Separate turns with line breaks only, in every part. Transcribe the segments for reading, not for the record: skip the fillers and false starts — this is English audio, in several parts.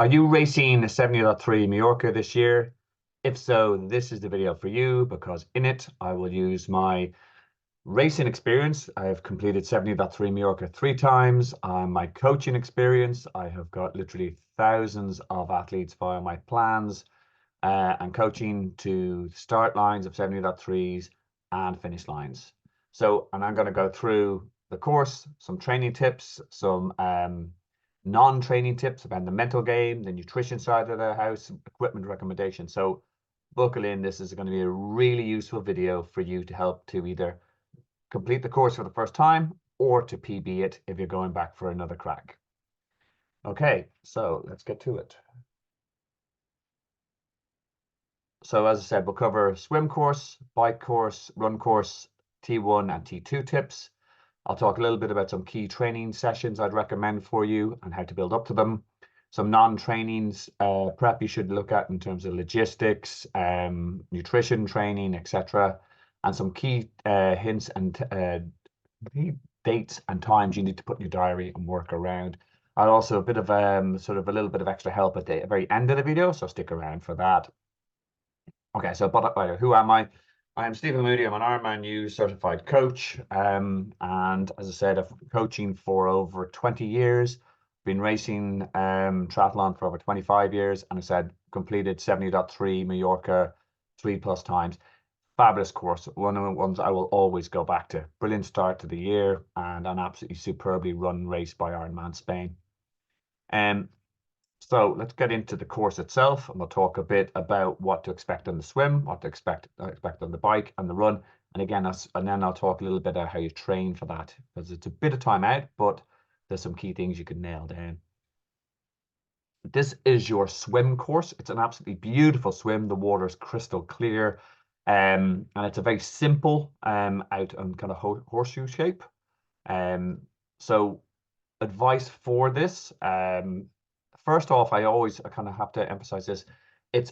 Are you racing 70.3 Mallorca this year? If so, this is the video for you because in it I will use my racing experience. I have completed 70.3 Mallorca 3 times. My coaching experience. I have got literally thousands of athletes via my plans and coaching to start lines of 70.3s and finish lines. And I'm going to go through the course, some training tips, some non-training tips about the mental game, the nutrition side of the house, equipment recommendations. So buckle in. This is going to be a really useful video for you to help to either complete the course for the first time or to PB it if you're going back for another crack. Okay, so let's get to it. So as I said, we'll cover swim course, bike course, run course, T1 and T2 tips. I'll talk a little bit about some key training sessions I'd recommend for you and how to build up to them. Some non-trainings prep you should look at in terms of logistics, nutrition training, etc. And some key hints and key dates and times you need to put in your diary and work around. I'll also a bit of sort of a little bit of extra help at the very end of the video, so stick around for that. Okay, so who am I? I am Steve Moody. I'm an IRONMAN U Certified coach. And as I said, I've been coaching for over 20 years, been racing triathlon for over 25 years, and I said completed 70.3 Mallorca 3+ times. Fabulous course, one of the ones I will always go back to. Brilliant start to the year and an absolutely superbly run race by Ironman Spain. So let's get into the course itself, and we'll talk a bit about what to expect on the swim, what to expect on the bike and the run. And again, and then I'll talk a little bit about how you train for that, because it's a bit of time out, but there's some key things you can nail down. This is your swim course. It's an absolutely beautiful swim. The water is crystal clear, and it's a very simple out and kind of horseshoe shape. So advice for this, first off, I kind of have to emphasize this. It's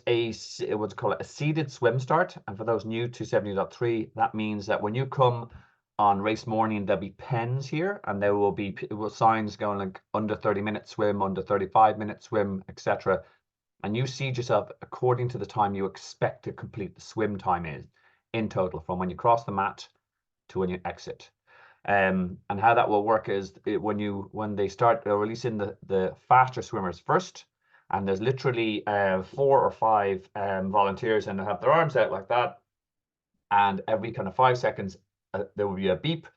what's called a seated swim start. And for those new to 70.3, that means that when you come on race morning, there'll be pens here, and there will be signs going like under 30-minute swim, under 35-minute swim, etc. And you seed yourself according to the time you expect to complete the swim time is in total, from when you cross the mat to when you exit. And how that will work is when they start releasing the faster swimmers first, and there's literally 4 or 5 volunteers, and they have their arms out like that, and every kind of 5 seconds there will be a beep.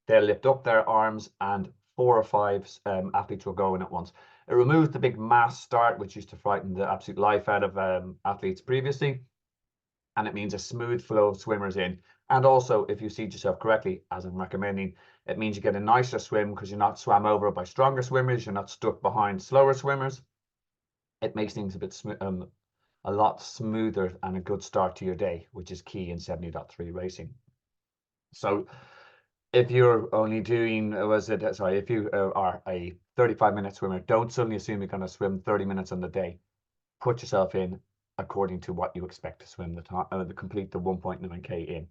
They'll lift up their arms, and 4 or 5 athletes will go in at once. It removes the big mass start, which used to frighten the absolute life out of athletes previously, and it means a smooth flow of swimmers in. And also, if you seed yourself correctly, as I'm recommending, it means you get a nicer swim because you're not swam over by stronger swimmers. You're not stuck behind slower swimmers. It makes things a lot smoother and a good start to your day, which is key in 70.3 racing. So if you're only doing, if you are a 35-minute swimmer, don't suddenly assume you're going to swim 30 minutes on the day. Put yourself in according to what you expect to swim to complete the 1.9K in.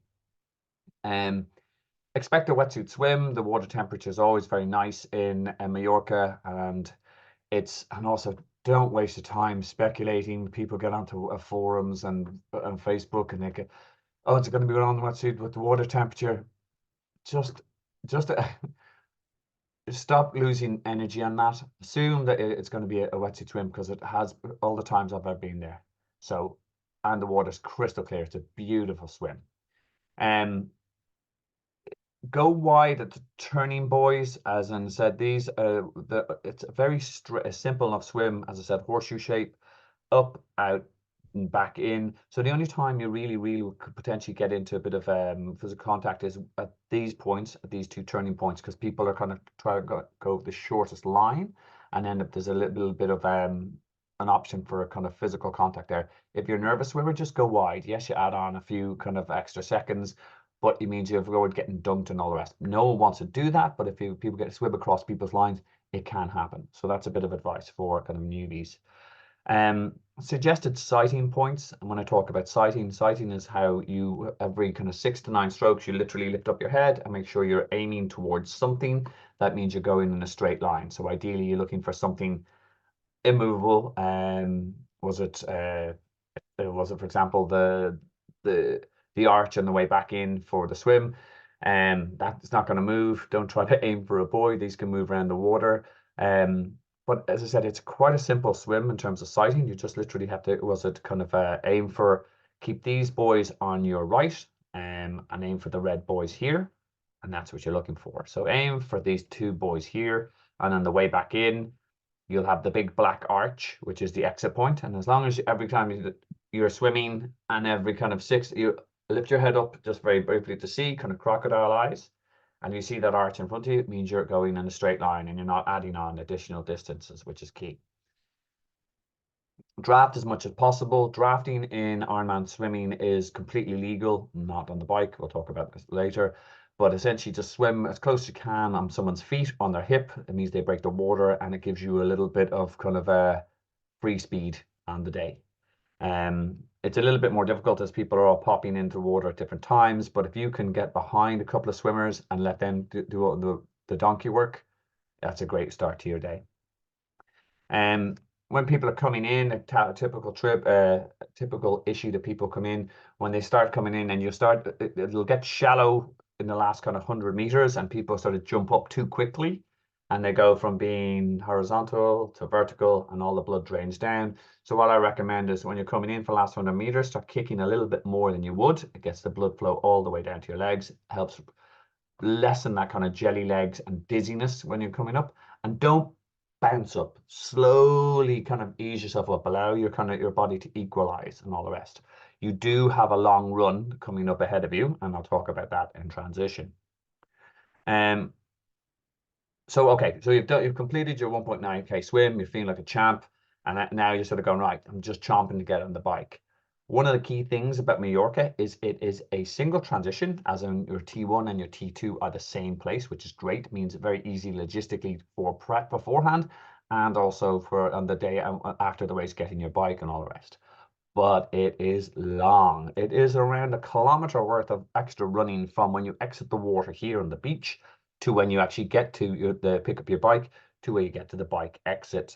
Expect a wetsuit swim. The water temperature is always very nice in Mallorca, and also don't waste your time speculating. People get onto forums and Facebook, and they get, oh, it's going to be on the wetsuit with the water temperature. Just stop losing energy on that. Assume that it's going to be a wetsuit swim, because it has all the times I've ever been there. So, and the water's crystal clear. It's a beautiful swim. Go wide at the turning buoys, as I said. These it's a very simple enough swim, as I said, horseshoe shape, up, out, and back in. So the only time you really could potentially get into a bit of physical contact is at these points, at these 2 turning points, because people are kind of trying to go the shortest line, and then if there's a little bit of an option for a kind of physical contact there. If you're a nervous swimmer, just go wide. Yes, you add on a few kind of extra seconds, but it means you're getting dunked and all the rest. No one wants to do that, but if people get to swim across people's lines, it can happen. So that's a bit of advice for kind of newbies. Suggested sighting points. And when I talk about sighting is how you, every kind of 6 to 9 strokes, you literally lift up your head and make sure you're aiming towards something. That means you're going in a straight line. So ideally, you're looking for something immovable. Was it for example the arch on the way back in for the swim, and that's not going to move. Don't try to aim for a buoy. These can move around the water. But as I said, it's quite a simple swim in terms of sighting. You just literally have to aim for, keep these buoys on your right, and aim for the red buoys here, and that's what you're looking for. So aim for these two buoys here, and on the way back in, you'll have the big black arch, which is the exit point. And as long as every time you're swimming and every kind of you lift your head up just very briefly to see, kind of crocodile eyes, and you see that arch in front of you, it means you're going in a straight line and you're not adding on additional distances, which is key. Draft as much as possible. Drafting in Ironman swimming is completely legal, not on the bike. We'll talk about this later. But essentially just swim as close as you can on someone's feet, on their hip. It means they break the water, and it gives you a little bit of kind of a free speed on the day. It's a little bit more difficult as people are all popping into water at different times, but if you can get behind a couple of swimmers and let them do all the donkey work, that's a great start to your day. When people are coming in, a typical trip, typical issue that people come in, when they start coming in and it'll get shallow in the last kind of 100 meters, and people sort of jump up too quickly, and they go from being horizontal to vertical, and all the blood drains down. So what I recommend is when you're coming in for the last 100 meters, start kicking a little bit more than you would. It gets the blood flow all the way down to your legs, helps lessen that kind of jelly legs and dizziness when you're coming up. And don't bounce up. Slowly kind of ease yourself up. Allow your body to equalize and all the rest. You do have a long run coming up ahead of you, and I'll talk about that in transition. So you've completed your 1.9K swim. You're feeling like a champ, and now you're sort of going, right, I'm just chomping to get on the bike. One of the key things about Mallorca is it is a single transition, as in your T1 and your T2 are the same place, which is great. It means very easy logistically for prep beforehand, and also for on the day after the race, getting your bike and all the rest. But it is long. It is around 1 kilometer worth of extra running from when you exit the water here on the beach to when you actually get to pick up your bike to where you get to the bike exit.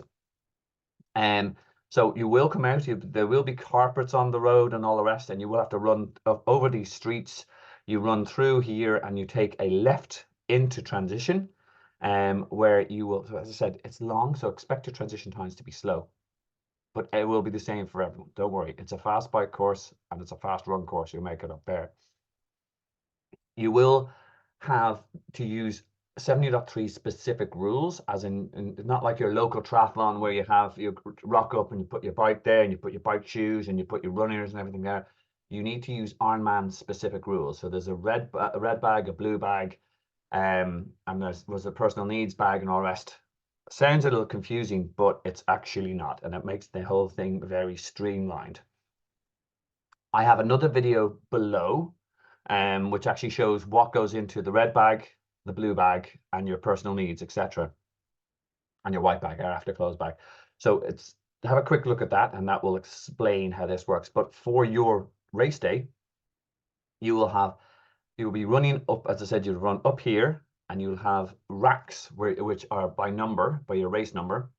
So you will come out, there will be carpets on the road and all the rest, and you will have to run over these streets. You run through here and you take a left into transition, where you will, so as I said, it's long, so expect your transition times to be slow. But it will be the same for everyone. Don't worry. It's a fast bike course and it's a fast run course. You'll make it up there. You will have to use 70.3 specific rules, as in not like your local triathlon where you rock up and you put your bike there and you put your bike shoes and you put your runners and everything there. You need to use Ironman specific rules. So there's a red bag, a blue bag, and was a personal needs bag and all the rest. Sounds a little confusing, but it's actually not, and it makes the whole thing very streamlined. I have another video below, which actually shows what goes into the red bag, the blue bag, and your personal needs, etc., and your white bag, or after clothes bag. So have a quick look at that, and that will explain how this works. But for your race day, you will be running up, as I said, you'll run up here, and you'll have racks which are by your race number,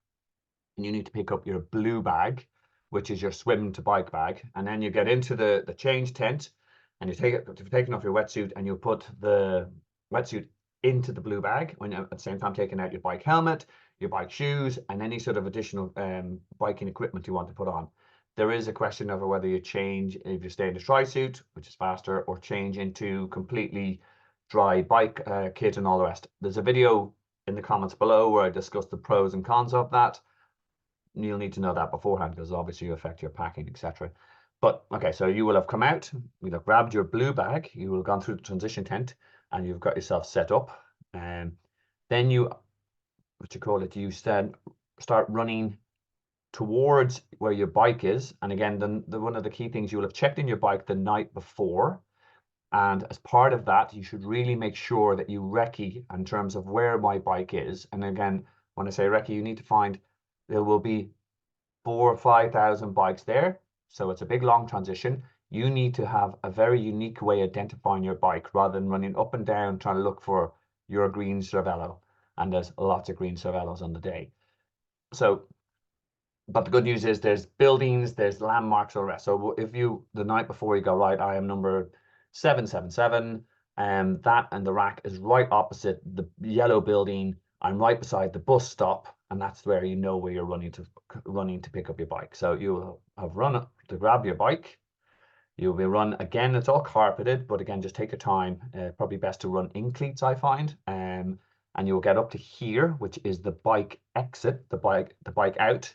and you need to pick up your blue bag, which is your swim to bike bag, and then you get into the change tent, and you've taken off your wetsuit, and you put the wetsuit into the blue bag, when at the same time taking out your bike helmet, your bike shoes, and any sort of additional biking equipment you want to put on. There is a question over whether you change, if you stay in the dry suit, which is faster, or change into completely dry bike kit and all the rest. There's a video in the comments below where I discuss the pros and cons of that. You'll need to know that beforehand, because obviously you affect your packing, etc. But okay, so you will have come out, you'll have grabbed your blue bag, you will have gone through the transition tent, and you've got yourself set up. And then you start running towards where your bike is. And again, one of the key things, you will have checked in your bike the night before. And as part of that, you should really make sure that you recce in terms of where my bike is. And again, when I say recce, you need to find, there will be 4,000 or 5,000 bikes there. So it's a big, long transition. You need to have a very unique way of identifying your bike, rather than running up and down trying to look for your green Cervelo. And there's lots of green Cervelos on the day. So But the good news is there's buildings, there's landmarks, all the rest. So if you, the night before you go, right, I am number 777, and that and the rack is right opposite the yellow building. I'm right beside the bus stop, and that's where you know where you're running to pick up your bike. So you'll have run to grab your bike. You'll be run again. It's all carpeted, but again, just take your time. Probably best to run in cleats, I find. And you'll get up to here, which is the bike exit, the bike out.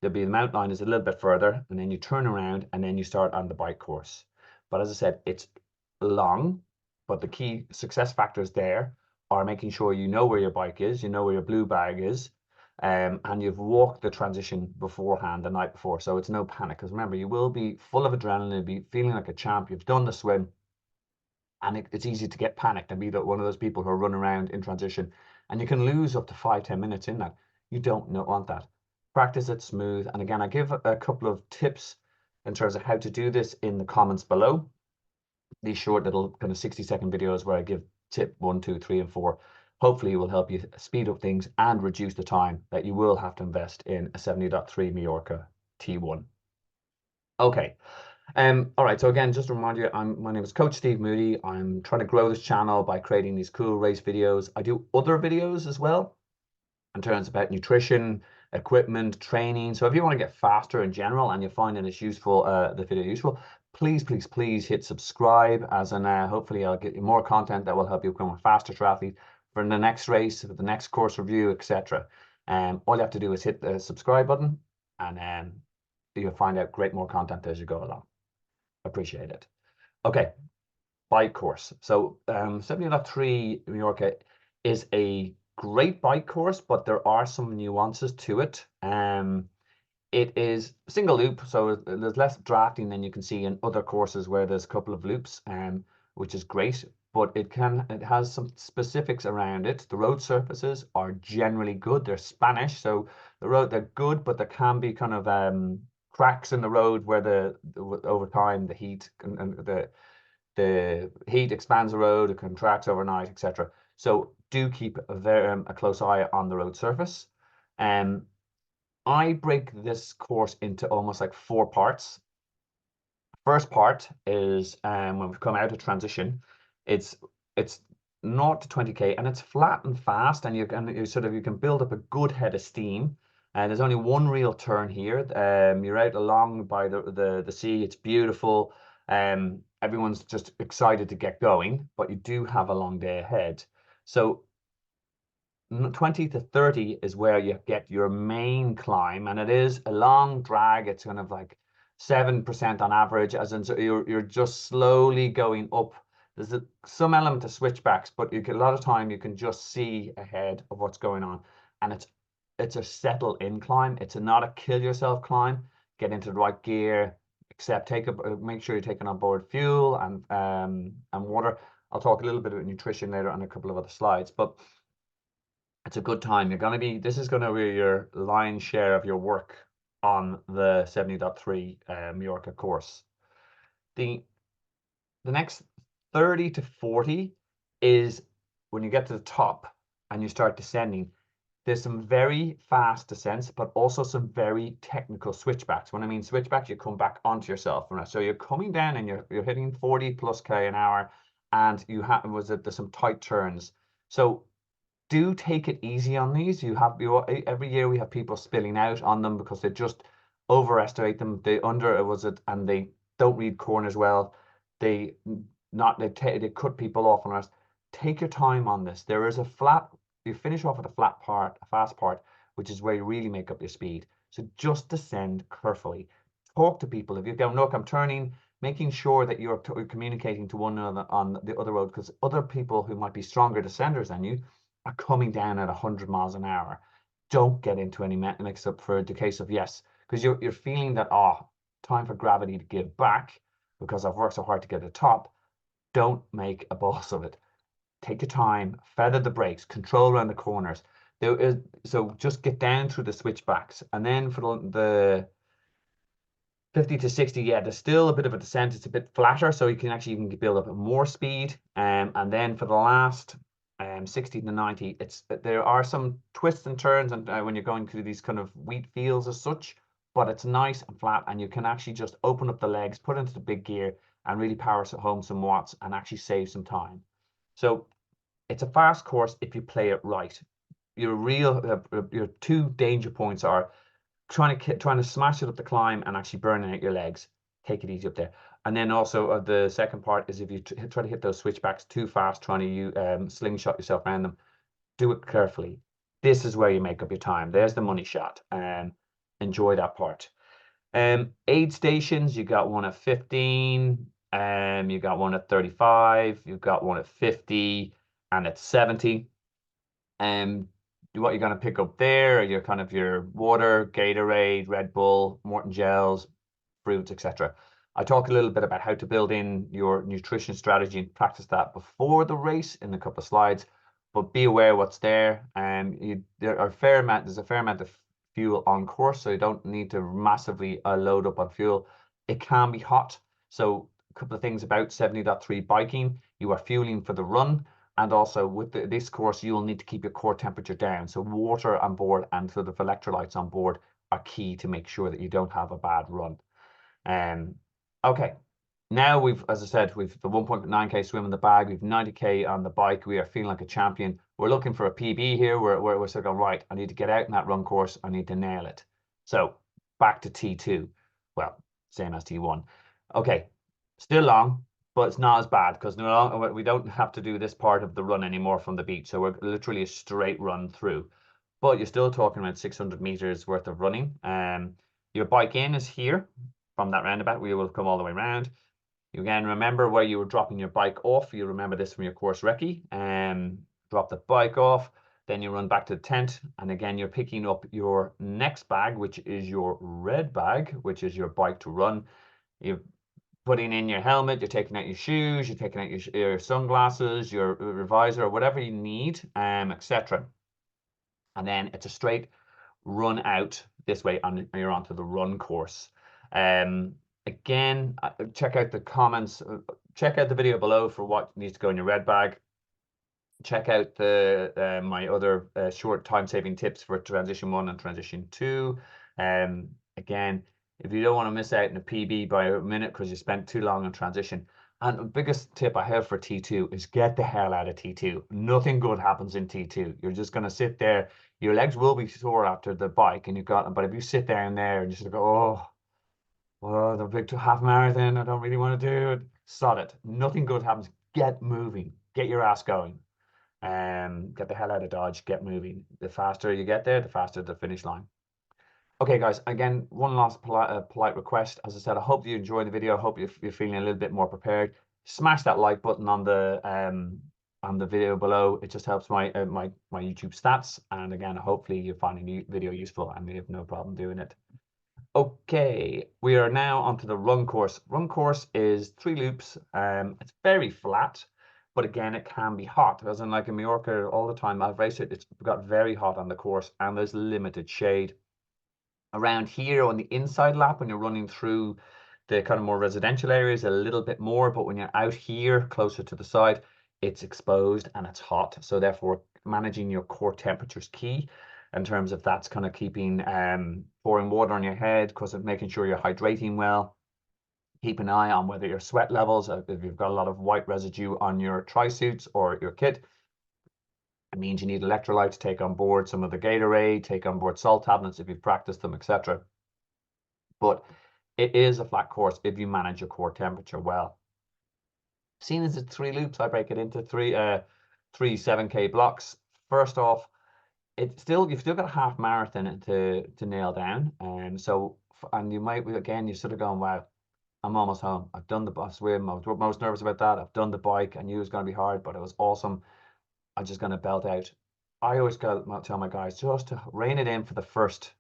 There'll be the mountain line is a little bit further, and then you turn around and then you start on the bike course. But as I said, it's long, but the key success factors there are making sure you know where your bike is, you know where your blue bag is, and you've walked the transition beforehand the night before, so it's no panic. Because remember, you will be full of adrenaline, be feeling like a champ. You've done the swim, and it's easy to get panicked and be one of those people who are running around in transition, and you can lose up to 5-10 minutes in that. You don't want that. Practice it smooth. And again, I give a couple of tips in terms of how to do this in the comments below. These short little kind of 60-second videos where I give tip 1, 2, 3, and 4. Hopefully it will help you speed up things and reduce the time that you will have to invest in a 70.3 Mallorca T1. Okay. All right, so again, just to remind you, my name is Coach Steve Moody. I'm trying to grow this channel by creating these cool race videos. I do other videos as well in terms about nutrition, equipment, training. So if you want to get faster in general and you're finding this useful, the video useful, please hit subscribe, as in hopefully I'll get you more content that will help you become a faster triathlete for the next race, for the next course review, etc. All you have to do is hit the subscribe button, and you'll find out more content as you go along. Appreciate it. Okay, bike course. So 70.3 Mallorca is a great bike course, but there are some nuances to it. It is single loop, so there's less drafting than you can see in other courses where there's a couple of loops, which is great. But it has some specifics around it. The road surfaces are generally good. They're Spanish, so they're good, but there can be kind of cracks in the road where over time the heat and the heat expands the road, it contracts overnight, etc. So do keep a close eye on the road surface. I break this course into almost like 4 parts. First part is when we've come out of transition, it's 0 to 20k, and it's flat and fast, and you can build up a good head of steam. And there's only one real turn here. You're out along by the sea. It's beautiful. Everyone's just excited to get going, but you do have a long day ahead. So 20 to 30 is where you get your main climb, and it is a long drag. It's kind of like 7% on average, as in, so you're just slowly going up. There's some element of switchbacks, but a lot of time you can just see ahead of what's going on, and it's a settle in climb. It's not a kill yourself climb. Get into the right gear, except make sure you're taking on board fuel and water. I'll talk a little bit about nutrition later on a couple of other slides, but it's a good time. This is going to be your lion's share of your work on the 70.3 Mallorca course. The next 30 to 40 is when you get to the top and you start descending. There's some very fast descents, but also some very technical switchbacks. When I mean switchbacks, you come back onto yourself. So you're coming down and you're hitting 40+ k an hour, and there's some tight turns. So do take it easy on these. Every year we have people spilling out on them because they just overestimate them. They and they don't read corners well. They cut people off on us. Take your time on this. There is you finish off with a fast part, which is where you really make up your speed. So just descend carefully. Talk to people. If you go, look, I'm turning, making sure that you're communicating to one another on the other road, because other people who might be stronger descenders than you are coming down at 100 miles an hour. Don't get into any mix up for the case of yes, because you're feeling that, time for gravity to give back because I've worked so hard to get to the top. Don't make a boss of it. Take your time, feather the brakes, control around the corners. So just get down through the switchbacks, and then for the 50 to 60, yeah, there's still a bit of a descent. It's a bit flatter, so you can actually even build up more speed. And then for the last 60 to 90, there are some twists and turns, and when you're going through these kind of wheat fields as such, but it's nice and flat, and you can actually just open up the legs, put it into the big gear, and really power home some watts and actually save some time. So it's a fast course if you play it right. Your two danger points are trying to smash it up the climb and actually burning out your legs. Take it easy up there. And then also the second part is if you try to hit those switchbacks too fast, trying to slingshot yourself around them, do it carefully. This is where you make up your time. There's the money shot, and enjoy that part. Aid stations, you got one at 15, you got one at 35, you've got one at 50 and at 70. What you're going to pick up there are your water, Gatorade, Red Bull, Morton gels, fruits, etc. I talk a little bit about how to build in your nutrition strategy and practice that before the race in a couple of slides, but be aware what's there. There's a fair amount of fuel on course, so you don't need to massively load up on fuel. It can be hot, so a couple of things about 70.3 biking: you are fueling for the run, and also with this course, you will need to keep your core temperature down. So water on board and sort of electrolytes on board are key to make sure that you don't have a bad run. Okay, now as I said, we've the 1.9K swim in the bag, we've 90K on the bike. We are feeling like a champion. We're looking for a PB here. We're sort of going, right, I need to get out in that run course. I need to nail it. So back to T2. Well, same as T1. Okay, still long, but it's not as bad because we don't have to do this part of the run anymore from the beach. So we're literally a straight run through. But you're still talking about 600 meters worth of running. Your bike in is here. From that roundabout, we will come all the way around. You again remember where you were dropping your bike off. You remember this from your course recce. Drop the bike off, then you run back to the tent, and again you're picking up your next bag, which is your red bag, which is your bike to run. You're putting in your helmet, you're taking out your shoes, you're taking out your sunglasses, your visor, or whatever you need, etc. And then it's a straight run out this way, and you're onto the run course. Again, check out the comments, check out the video below for what needs to go in your red bag. Check out my other short time-saving tips for transition 1 and transition 2. Again, if you don't want to miss out on a PB by a minute because you spent too long on transition. And the biggest tip I have for T2 is get the hell out of T2. Nothing good happens in T2. You're just going to sit there. Your legs will be sore after the bike, and but if you sit down there and you sort of go, oh, the big half marathon, I don't really want to do it. Sod it. Nothing good happens. Get moving. Get your ass going. Get the hell out of Dodge. Get moving. The faster you get there, the faster the finish line. Okay, guys, again, one last polite request. As I said, I hope you enjoyed the video. I hope you're feeling a little bit more prepared. Smash that like button on the video below. It just helps my YouTube stats. And again, hopefully you're finding the video useful and you have no problem doing it. Okay, we are now onto the run course. Run course is 3 loops. It's very flat, but again, it can be hot. As in, like in Mallorca, all the time I've raced it, it's got very hot on the course, and there's limited shade. Around here on the inside lap, when you're running through the kind of more residential areas, a little bit more, but when you're out here closer to the side, it's exposed and it's hot. So therefore, managing your core temperature is key in terms of that's kind of keeping pouring water on your head, because of making sure you're hydrating well. Keep an eye on whether your sweat levels, if you've got a lot of white residue on your tri-suits or your kit, it means you need electrolytes. Take on board some of the Gatorade, take on board salt tablets if you've practiced them, etc. But it is a flat course if you manage your core temperature well. Seeing as it's 3 loops, I break it into three 7K blocks. First off, you've still got a half marathon to nail down, and you might, again, you're sort of going, wow, I'm almost home. I've done the swim. I was most nervous about that. I've done the bike. I knew it was going to be hard, but it was awesome. I'm just going to belt out. I always tell my guys just to rein it in for the first.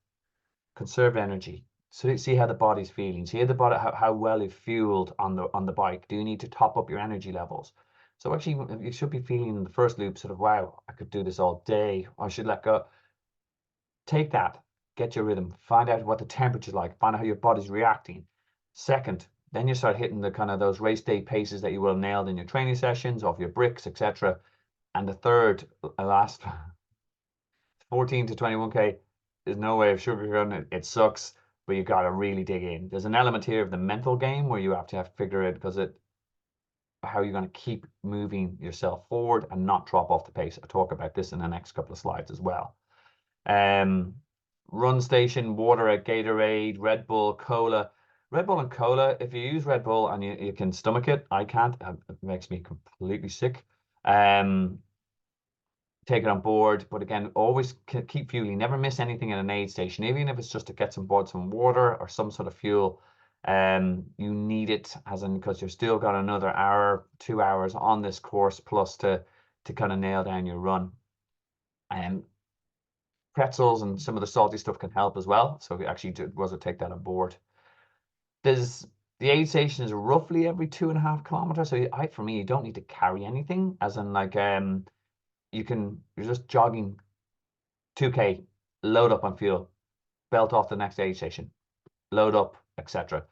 Conserve energy. So see how the body's feeling. See how the body, how well it's fueled on the bike. Do you need to top up your energy levels? So actually, you should be feeling in the first loop sort of, wow, I could do this all day. I should let go. Take that. Get your rhythm. Find out what the temperature's like. Find out how your body's reacting. Second, then you start hitting the kind of those race day paces that you will have nailed in your training sessions, off your bricks, etc. And the third, last 14 to 21K, there's no way of sugarcoating it. It sucks. but you got to really dig in. There's an element here of the mental game where you have to figure it, because how you're going to keep moving yourself forward and not drop off the pace. I'll talk about this in the next couple of slides as well. Run station, water at Gatorade, Red Bull, cola. Red Bull and cola, if you use Red Bull and you can stomach it, I can't. It makes me completely sick. Take it on board, but again, always keep fueling. Never miss anything at an aid station, even if it's just to get some water or some sort of fuel. You need it, as in, because you've still got another hour, 2 hours on this course plus to kind of nail down your run. Pretzels and some of the salty stuff can help as well. So actually, take that on board. The aid station is roughly every 2.5 kilometers. So for me, you don't need to carry anything, as in like you're just jogging 2K, load up on fuel, belt off the next aid station, load up, etc.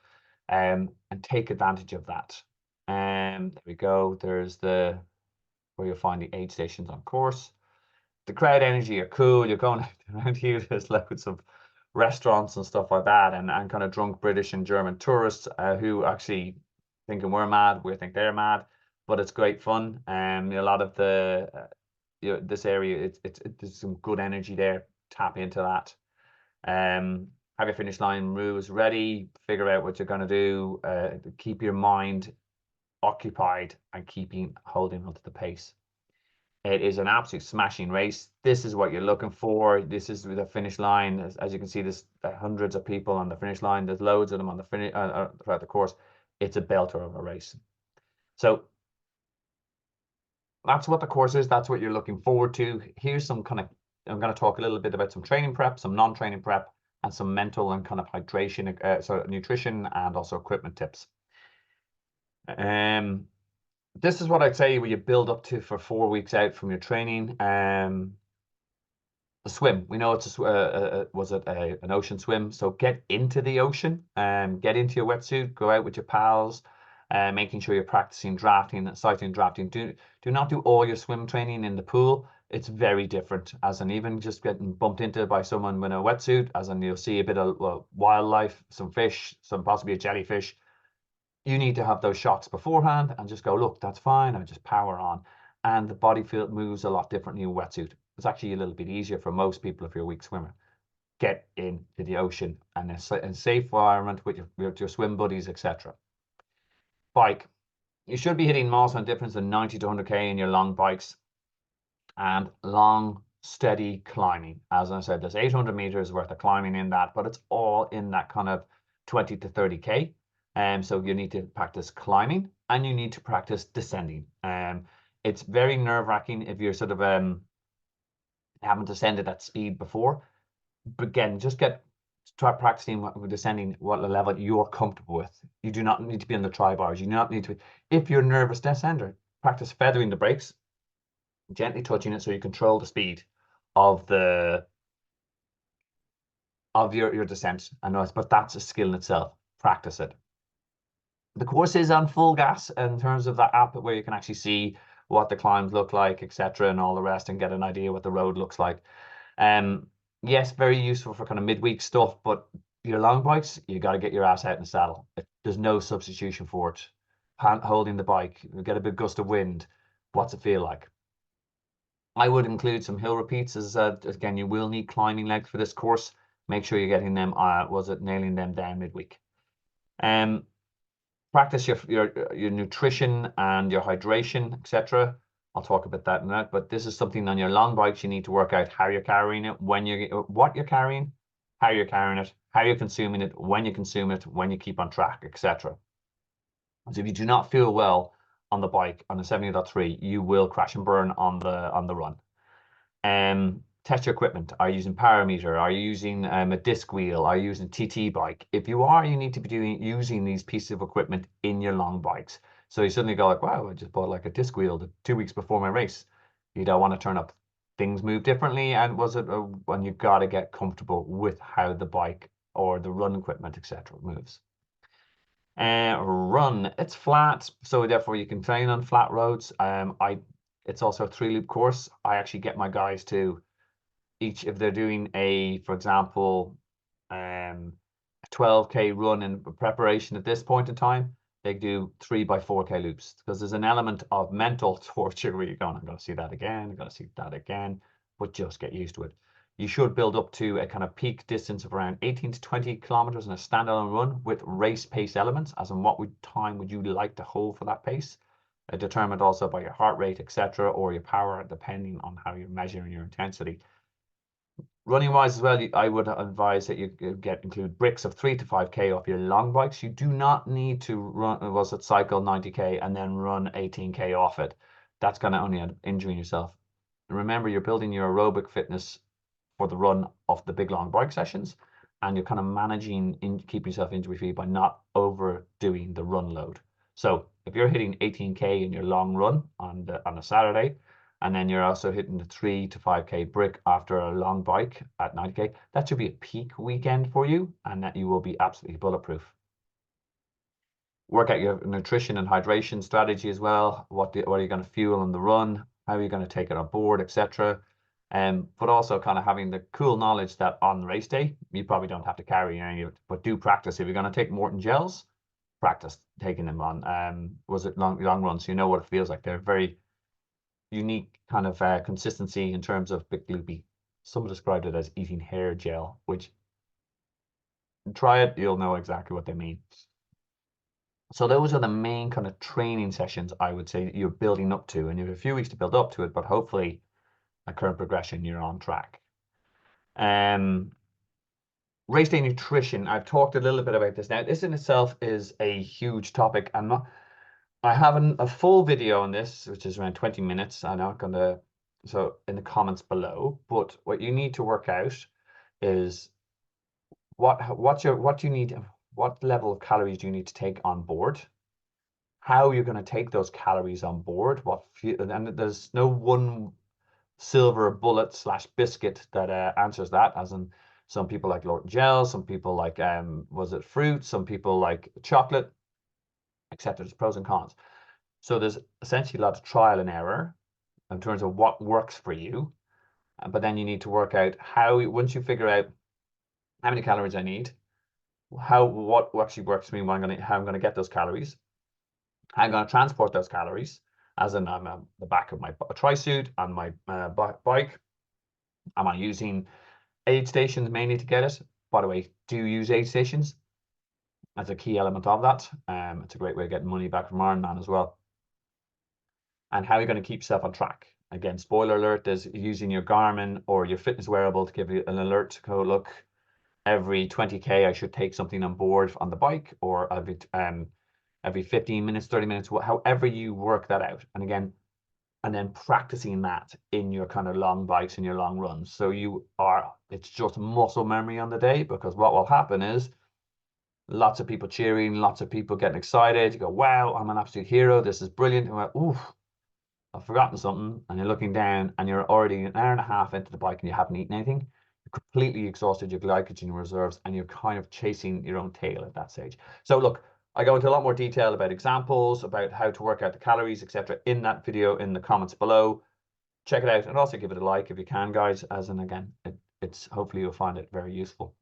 And take advantage of that. There we go. There's where you'll find the aid stations on course. The crowd energy are cool. You're going around here, there's loads of restaurants and stuff like that, and kind of drunk British and German tourists who actually thinking we're mad, we think they're mad, but it's great fun. A lot of this area, there's some good energy there. Tap into that. Have your finish line moves ready. Figure out what you're going to do. Keep your mind occupied and holding onto the pace. It is an absolute smashing race. This is what you're looking for. This is the finish line. As you can see, there's hundreds of people on the finish line. There's loads of them on the finish throughout the course. It's a belter of a race. So that's what the course is. That's what you're looking forward to. Here's some I'm going to talk a little bit about some training prep, some non-training prep, and some mental and kind of hydration, so nutrition, and also equipment tips. This is what I'd say when you build up to for 4 weeks out from your training. The swim, we know it's an ocean swim, so get into the ocean, get into your wetsuit, go out with your pals, making sure you're practicing drafting, cycling, drafting. Do not do all your swim training in the pool. It's very different, as in even just getting bumped into by someone with a wetsuit, as in you'll see a bit of wildlife, some fish, possibly a jellyfish. You need to have those shots beforehand and just go, look, that's fine. I just power on. And the body moves a lot differently in a wetsuit. It's actually a little bit easier for most people if you're a weak swimmer. Get into the ocean and a safe environment with your swim buddies, etc. Bike. You should be hitting milestone difference of 90 to 100k in your long bikes, and long, steady climbing. As I said, there's 800 meters worth of climbing in that, but it's all in that kind of 20 to 30k. So you need to practice climbing and you need to practice descending. It's very nerve-wracking if you're sort of haven't descended at speed before. But again, just start practicing descending what level you're comfortable with. You do not need to be on the tri-bars. You do not need to be. If you're a nervous descender, practice feathering the brakes, gently touching it so you control the speed of your descent. I know, but that's a skill in itself. Practice it. The course is on full gas in terms of that app where you can actually see what the climbs look like, etc., and all the rest, and get an idea what the road looks like. Yes, very useful for kind of midweek stuff, but your long bikes, you got to get your ass out in the saddle. There's no substitution for it. Holding the bike, you get a big gust of wind. What's it feel like? I would include some hill repeats, as again, you will need climbing legs for this course. Make sure you're getting them. Nailing them down midweek. Practice your nutrition and your hydration, etc. I'll talk about that in a minute, but this is something on your long bikes you need to work out how you're carrying it, what you're carrying, how you're carrying it, how you're consuming it, when you consume it, when you keep on track, etc. So if you do not feel well on the bike on a 70.3, you will crash and burn on the run. Test your equipment. Are you using parameter? Are you using a disc wheel? Are you using TT bike? If you are, you need to be using these pieces of equipment in your long bikes. So you suddenly go like, wow, I just bought like a disc wheel 2 weeks before my race. You don't want to turn up. Things move differently, and when you've got to get comfortable with how the bike or the run equipment, etc., moves. Run, it's flat, so therefore you can train on flat roads. It's also a 3-loop course. I actually get my guys to if they're doing for example, a 12K run in preparation at this point in time, they do 3x4K loops, because there's an element of mental torture where you're going, I'm going to see that again, I'm going to see that again, but just get used to it. You should build up to a kind of peak distance of around 18 to 20 kilometers in a standalone run with race pace elements, as in what time would you like to hold for that pace, determined also by your heart rate, etc., or your power, depending on how you're measuring your intensity. Running wise as well, I would advise that you include bricks of 3 to 5K off your long bikes. You do not need to run, cycle 90K and then run 18K off it. That's going to only end up injuring yourself. And remember, you're building your aerobic fitness for the run of the big long bike sessions, and you're kind of managing keeping yourself injury free by not overdoing the run load. So if you're hitting 18K in your long run on a Saturday, and then you're also hitting the 3 to 5K brick after a long bike at 90K, that should be a peak weekend for you, and that you will be absolutely bulletproof. Work out your nutrition and hydration strategy as well. What are you going to fuel on the run? How are you going to take it on board, etc. But also kind of having the cool knowledge that on race day, you probably don't have to carry any of it, but do practice. If you're going to take Morton gels, practice taking them on long runs, so you know what it feels like. They're very unique kind of consistency in terms of big loopy. Someone described it as eating hair gel, which, try it, you'll know exactly what they mean. So those are the main kind of training sessions I would say you're building up to, and you have a few weeks to build up to it, but hopefully at current progression you're on track. Race day nutrition, I've talked a little bit about this now. This in itself is a huge topic. I have a full video on this, which is around 20 minutes. I'm not going to, so in the comments below, but what you need to work out is what you need, what level of calories do you need to take on board, how you're going to take those calories on board, and there's no one silver bullet / biscuit that answers that, as in some people like Lord Gel, some people like was it fruit, some people like chocolate, etc. There's pros and cons. So there's essentially a lot of trial and error in terms of what works for you. But then you need to work out how, once you figure out how many calories I need, what actually works for me, how I'm going to get those calories, how I'm going to transport those calories, as in I'm on the back of my tri-suit on my bike. Am I using aid stations mainly to get it? By the way, do you use aid stations? That's a key element of that. It's a great way of getting money back from Ironman as well. And how are you going to keep yourself on track? Again, spoiler alert, is using your Garmin or your fitness wearable to give you an alert to go, look, every 20K I should take something on board on the bike, or every 15 minutes, 30 minutes, however you work that out. And again, and then practicing that in your kind of long bikes and your long runs. So it's just muscle memory on the day, because what will happen is lots of people cheering, lots of people getting excited. You go, wow, I'm an absolute hero. This is brilliant. And oof, I've forgotten something, and you're looking down and you're already an hour and a half into the bike and you haven't eaten anything. You're completely exhausted your glycogen reserves, and you're kind of chasing your own tail at that stage. So look, I go into a lot more detail about examples, about how to work out the calories, etc. in that video in the comments below. Check it out, and also give it a like if you can, guys, as in, again, it's hopefully you'll find it very useful.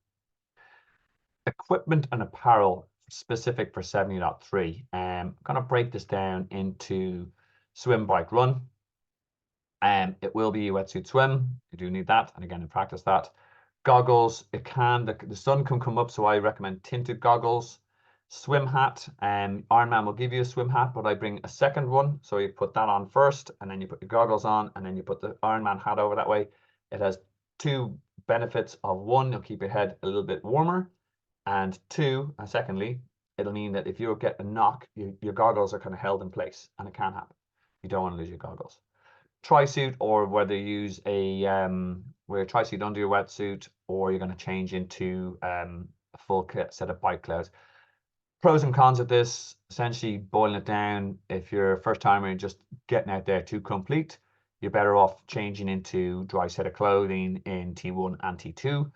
Equipment and apparel specific for 70.3. I'm going to break this down into swim, bike, run. It will be a wetsuit swim. You do need that, and again, in practice that. Goggles, the sun can come up, so I recommend tinted goggles. Swim hat, Ironman will give you a swim hat, but I bring a second one, so you put that on first, and then you put your goggles on, and then you put the Ironman hat over that way. It has two benefits of: one, you'll keep your head a little bit warmer, and two, and secondly, it'll mean that if you get a knock, your goggles are kind of held in place, and it can happen. You don't want to lose your goggles. Tri-suit, or whether you use wear a tri-suit under your wetsuit, or you're going to change into a full set of bike clouds. Pros and cons of this, essentially boiling it down, if you're a first timer and just getting out there to complete, you're better off changing into dry set of clothing in T1 and T2.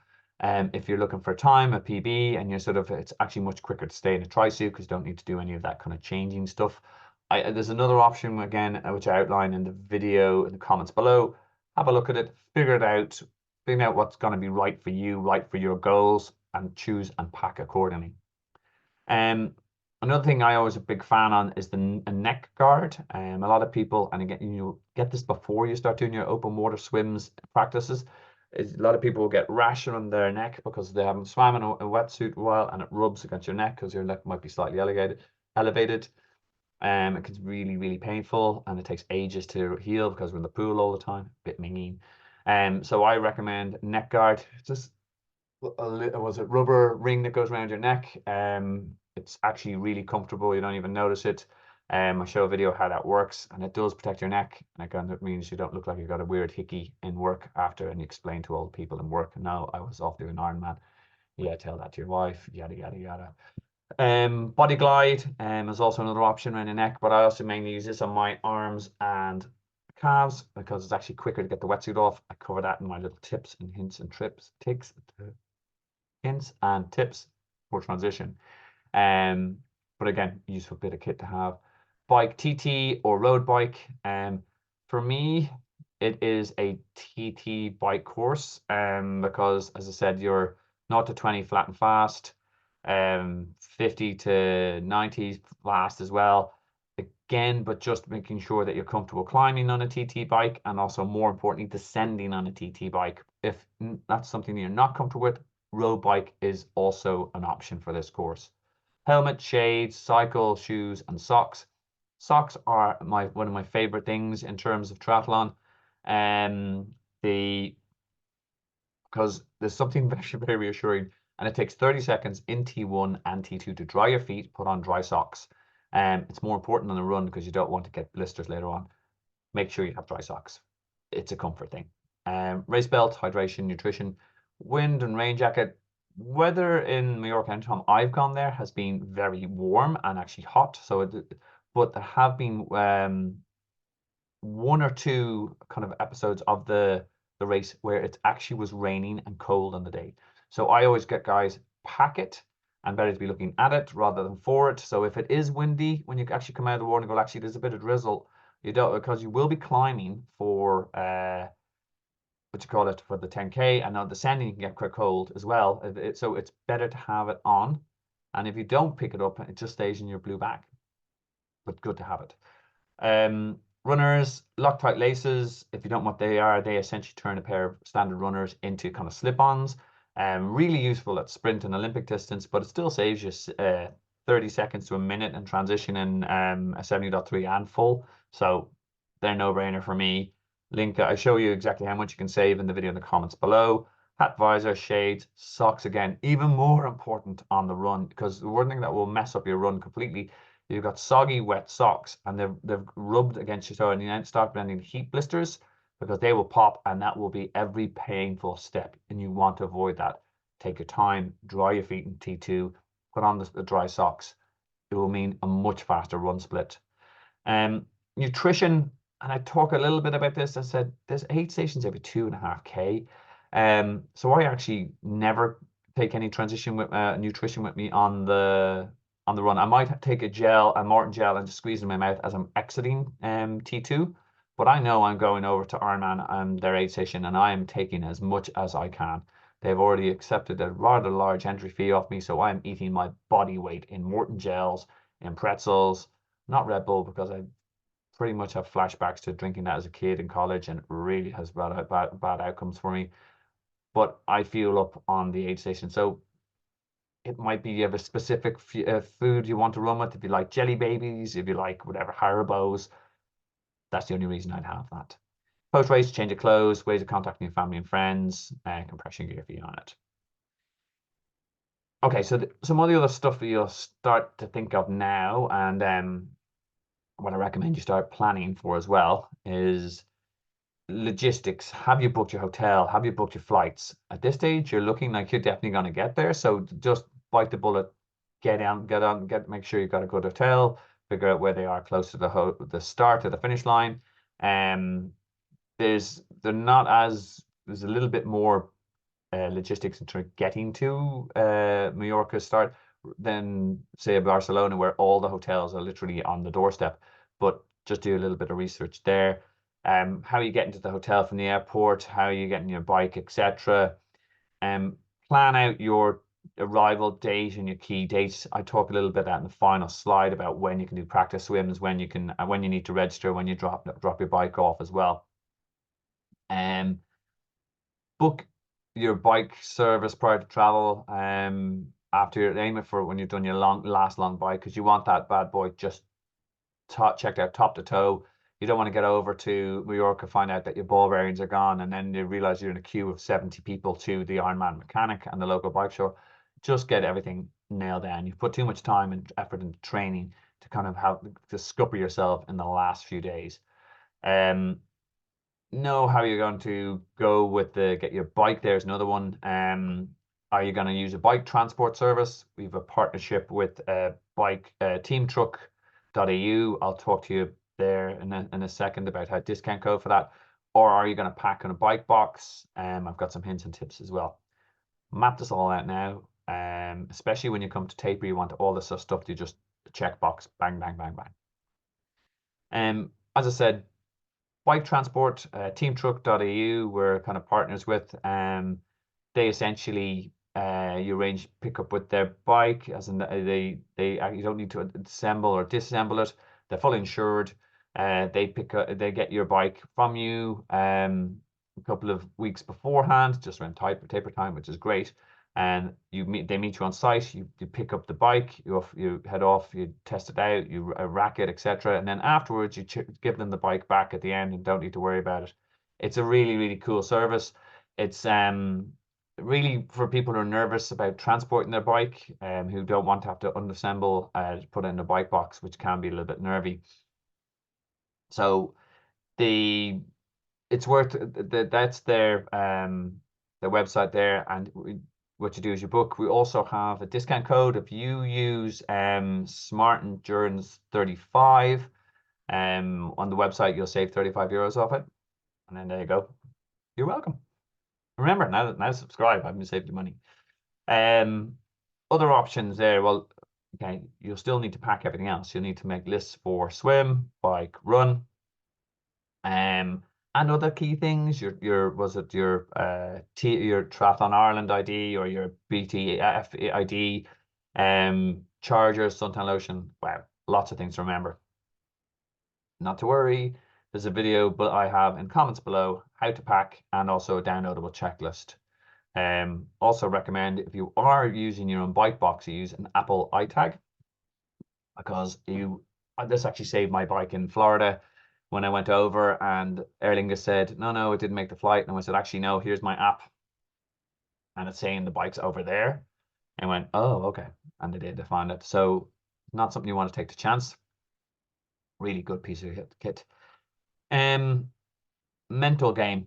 If you're looking for time, a PB, and it's actually much quicker to stay in a tri-suit because you don't need to do any of that kind of changing stuff. There's another option, again, which I outline in the video in the comments below. Have a look at it, figure it out. figure out what's going to be right for you, right for your goals, and choose and pack accordingly. Another thing I always a big fan on is the a neck guard. A lot of people, and again, you get this before you start doing your open water swims practices, is a lot of people will get rash on their neck because they haven't swam in a wetsuit a while, and it rubs against your neck because your neck might be slightly elevated. It gets really, really painful, and it takes ages to heal because we're in the pool all the time. A bit mean. So I recommend neck guard. Just was it rubber ring that goes around your neck. It's actually really comfortable. You don't even notice it. I show a video how that works, and it does protect your neck. And again, it means you don't look like you've got a weird hickey in work after, and you explain to all the people in work, no, I was off doing Ironman. Yeah, tell that to your wife, yada, yada, yada. Body glide is also another option around the neck, but I also mainly use this on my arms and calves because it's actually quicker to get the wetsuit off. I cover that in my little tips and hints and hints and tips for transition. But again, useful bit of kit to have. Bike TT or road bike. For me, it is a TT bike course. Because as I said, you're 0 to 20 flat and fast. 50 to 90 fast as well. Again, but just making sure that you're comfortable climbing on a TT bike, and also more importantly, descending on a TT bike. If that's something you're not comfortable with, road bike is also an option for this course. Helmet, shades, cycle, shoes, and socks. Socks are one of my favorite things in terms of triathlon. Because there's something very, very reassuring, and it takes 30 seconds in T1 and T2 to dry your feet, put on dry socks. It's more important on a run because you don't want to get blisters later on. Make sure you have dry socks. It's a comfort thing. Race belt, hydration, nutrition, wind and rain jacket. Weather in Mallorca, anytime I've gone there, has been very warm and actually hot. But there have been one or two kind of episodes of the race where it actually was raining and cold on the day. So I always get guys pack it, and better to be looking at it rather than for it. So if it is windy, when you actually come out of the water and go, actually, there's a bit of drizzle, you don't, because you will be climbing for what you call it, for the 10K, and on descending you can get quite cold as well. So it's better to have it on, and if you don't pick it up, it just stays in your blue bag. But good to have it. Runners, Loctite laces. If you don't know what they are, they essentially turn a pair of standard runners into kind of slip-ons. Really useful at sprint and Olympic distance, but it still saves you 30 seconds to a minute in transition in a 70.3 and full. So they're no-brainer for me. Link, I show you exactly how much you can save in the video in the comments below. Hat, visor, shades, socks, again, even more important on the run, because the one thing that will mess up your run completely, you've got soggy, wet socks, and they've rubbed against your toe, and you then start blending heat blisters, because they will pop, and that will be every painful step, and you want to avoid that. Take your time, dry your feet in T2, put on the dry socks. It will mean a much faster run split. Nutrition, and I talk a little bit about this. I said there's 8 stations every 2.5K. So I actually never take any transition with nutrition with me on the run. I might take a Morton gel, and just squeeze in my mouth as I'm exiting T2. But I know I'm going over to Ironman, their aid station, and I am taking as much as I can. They've already accepted a rather large entry fee off me, so I'm eating my body weight in Morton gels, in pretzels, not Red Bull, because I pretty much have flashbacks to drinking that as a kid in college, and it really has bad outcomes for me. But I fuel up on the aid station. So it might be you have a specific food you want to run with. If you like jelly babies, if you like whatever, Haribos, that's the only reason I'd have that. Post-race, change of clothes, ways of contacting your family and friends, compression gear for you on it. Okay, so some of the other stuff that you'll start to think of now, and what I recommend you start planning for as well, is logistics. Have you booked your hotel? Have you booked your flights? At this stage, you're looking like you're definitely going to get there. So just bite the bullet, make sure you've got a good hotel, figure out where they are close to the start of the finish line. There's a little bit more logistics in terms of getting to Mallorca start than say Barcelona, where all the hotels are literally on the doorstep. But just do a little bit of research there. how you get into the hotel from the airport, how you get in your bike, etc. Plan out your arrival date and your key dates. I talk a little bit about in the final slide about when you can do practice swims, when you can, when you need to register, when you drop your bike off as well. Book your bike service prior to travel. After you're aiming for when you've done your last long bike, because you want that bad boy just checked out top to toe. You don't want to get over to Mallorca, find out that your ball bearings are gone, and then you realize you're in a queue of 70 people to the Ironman mechanic and the local bike show. Just get everything nailed down. You've put too much time and effort into training to kind of have to scupper yourself in the last few days. Know how you're going to go with get your bike. There's another one. Are you going to use a bike transport service? We have a partnership with bike teamtruck.eu. I'll talk to you there in a second about how discount code for that. Or are you going to pack on a bike box? I've got some hints and tips as well. Map this all out now. Especially when you come to taper, you want all this stuff to just check box, bang, bang, bang, bang. As I said, bike transport, teamtruck.eu, we're kind of partners with. They essentially you arrange pickup with their bike, as in you don't need to assemble or disassemble it. They're fully insured. They get your bike from you a couple of weeks beforehand, just around taper time, which is great. And they meet you on site. You pick up the bike. You head off. You test it out. You rack it, etc. And then afterwards, you give them the bike back at the end, and don't need to worry about it. It's a really, really cool service. It's really for people who are nervous about transporting their bike, who don't want to have to unassemble, put it in a bike box, which can be a little bit nervy. So it's worth that's their website there, and what you do is you book. We also have a discount code. If you use Smart Endurance 35 on the website, you'll save 35 euros off it. And then there you go. You're welcome. Remember, now subscribe. I haven't saved you money. Other options there. Well, okay, you'll still need to pack everything else. You'll need to make lists for swim, bike, run. And other key things, your Triathlon Ireland ID or your BTF ID, chargers, suntan lotion. Wow, lots of things to remember. Not to worry, there's a video but I have in comments below how to pack, and also a downloadable checklist. Also recommend, if you are using your own bike box, you use an Apple iTag, because this actually saved my bike in Florida when I went over, and Aer Lingus said, no, it didn't make the flight. And I said, actually, no, here's my app. And it's saying the bike's over there. And I went, oh, okay. And they did, they found it. So not something you want to take the chance. Really good piece of kit. Mental game.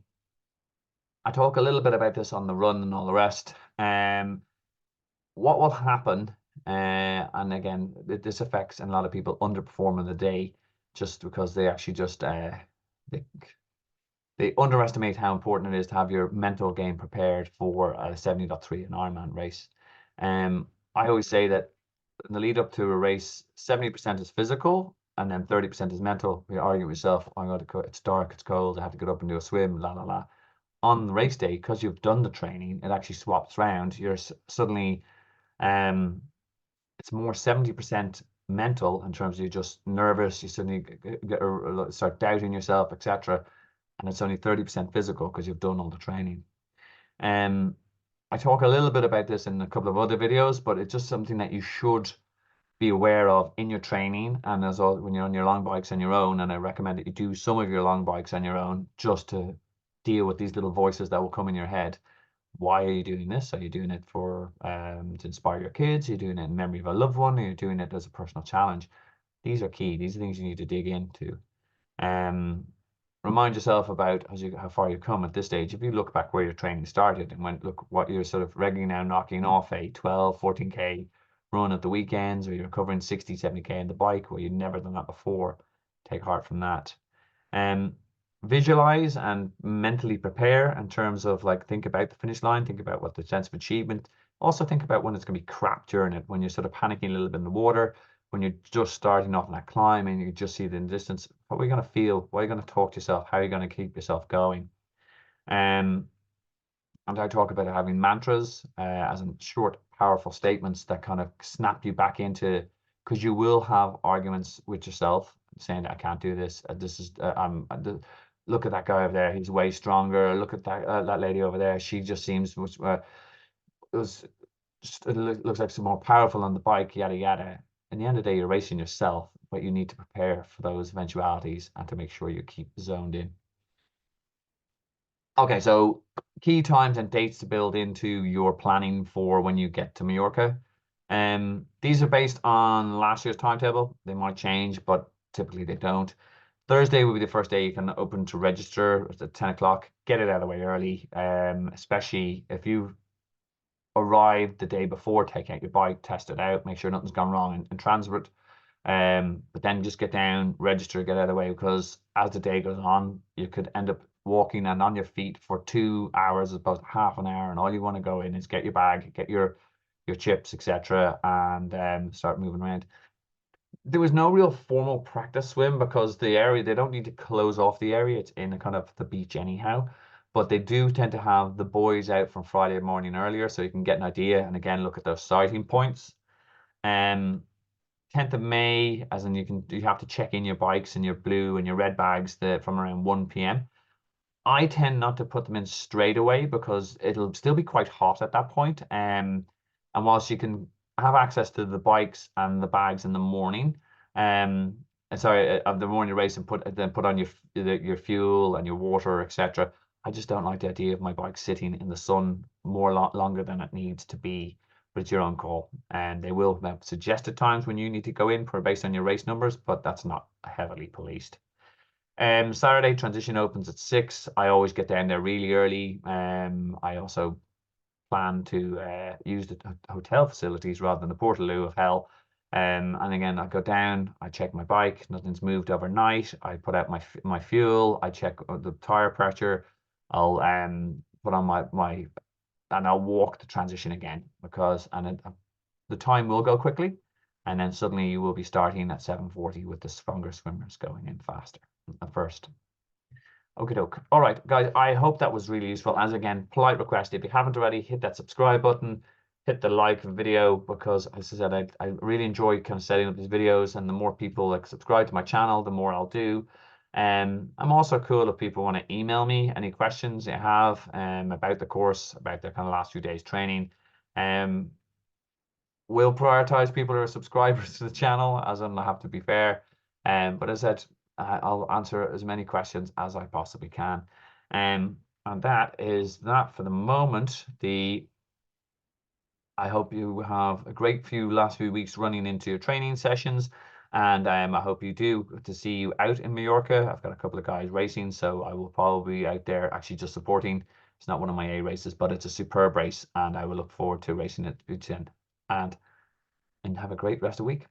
I talk a little bit about this on the run and all the rest. What will happen, and again, this affects, and a lot of people underperform in the day, just because they actually just they underestimate how important it is to have your mental game prepared for a 70.3, an Ironman race. I always say that in the lead up to a race, 70% is physical, and then 30% is mental. You argue with yourself, it's dark, it's cold, I have to get up and do a swim, la la la. On the race day, because you've done the training, it actually swaps around. You're suddenly it's more 70% mental, in terms of you're just nervous, you suddenly start doubting yourself, etc. And it's only 30% physical, because you've done all the training. I talk a little bit about this in a couple of other videos, but it's just something that you should be aware of in your training, and when you're on your long bikes on your own. And I recommend that you do some of your long bikes on your own, just to deal with these little voices that will come in your head. Why are you doing this? Are you doing it for to inspire your kids? Are you doing it in memory of a loved one? Are you doing it as a personal challenge? These are key. These are things you need to dig into. Remind yourself about how far you've come at this stage. If you look back where your training started, and look what you're sort of regularly now knocking off a 12, 14K run at the weekends, or you're covering 60, 70K on the bike, where you've never done that before. Take heart from that. Visualize and mentally prepare, in terms of think about the finish line, think about what the sense of achievement. Also think about when it's going to be crap during it, when you're sort of panicking a little bit in the water. when you're just starting off in that climb and you just see it in the distance, what are you going to feel? What are you going to talk to yourself? How are you going to keep yourself going? And I talk about having mantras, as in short, powerful statements that kind of snap you back into, because you will have arguments with yourself saying, I can't do this. Look at that guy over there. He's way stronger. Look at that lady over there. She just seems much, looks like some more powerful on the bike, yada, yada. In the end of the day, you're racing yourself, but you need to prepare for those eventualities and to make sure you keep zoned in. Okay, so key times and dates to build into your planning for when you get to Mallorca. These are based on last year's timetable. They might change, but typically they don't. Thursday will be the first day you can open to register at 10 o'clock. Get it out of the way early, especially if you arrive the day before, take out your bike, test it out, make sure nothing's gone wrong in transit. But then just get down, register, get out of the way, because as the day goes on, you could end up walking and on your feet for 2 hours as opposed to half an hour, and all you want to go in is get your bag, get your chips, etc., and start moving around. There was no real formal practice swim because the area, they don't need to close off the area. It's in a kind of the beach anyhow, but they do tend to have the boys out from Friday morning earlier, so you can get an idea and again look at those sighting points. 10th of May, as in you have to check in your bikes and your blue and your red bags from around 1 p.m. I tend not to put them in straight away because it'll still be quite hot at that point. And whilst you can have access to the bikes and the bags in the morning, of the morning race, and put on your fuel and your water, etc. I just don't like the idea of my bike sitting in the sun longer than it needs to be. But it's your own call, and they will have suggested times when you need to go in based on your race numbers, but that's not heavily policed. Saturday transition opens at 6. I always get down there really early. I also plan to use the hotel facilities rather than the Portaloo of hell. And again, I go down, I check my bike, nothing's moved overnight. I put out my fuel, I check the tire pressure. I'll put on my and I'll walk the transition again, because the time will go quickly, and then suddenly you will be starting at 7:40 with the stronger swimmers going in faster at first. Okay, doke. All right, guys, I hope that was really useful. As again, polite request, if you haven't already, hit that subscribe button, hit the like video, because as I said, I really enjoy kind of setting up these videos, and the more people like subscribe to my channel, the more I'll do. I'm also cool if people want to email me any questions you have about the course, about the kind of last few days training. We'll prioritize people who are subscribers to the channel, as in I have to be fair. But as I said, I'll answer as many questions as I possibly can. And that is that for the moment. I hope you have a great last few weeks running into your training sessions. And I hope you do to see you out in Mallorca. I've got a couple of guys racing, so I will probably be out there actually just supporting. It's not one of my A races, but it's a superb race, and I will look forward to racing it each end. And have a great rest of the week.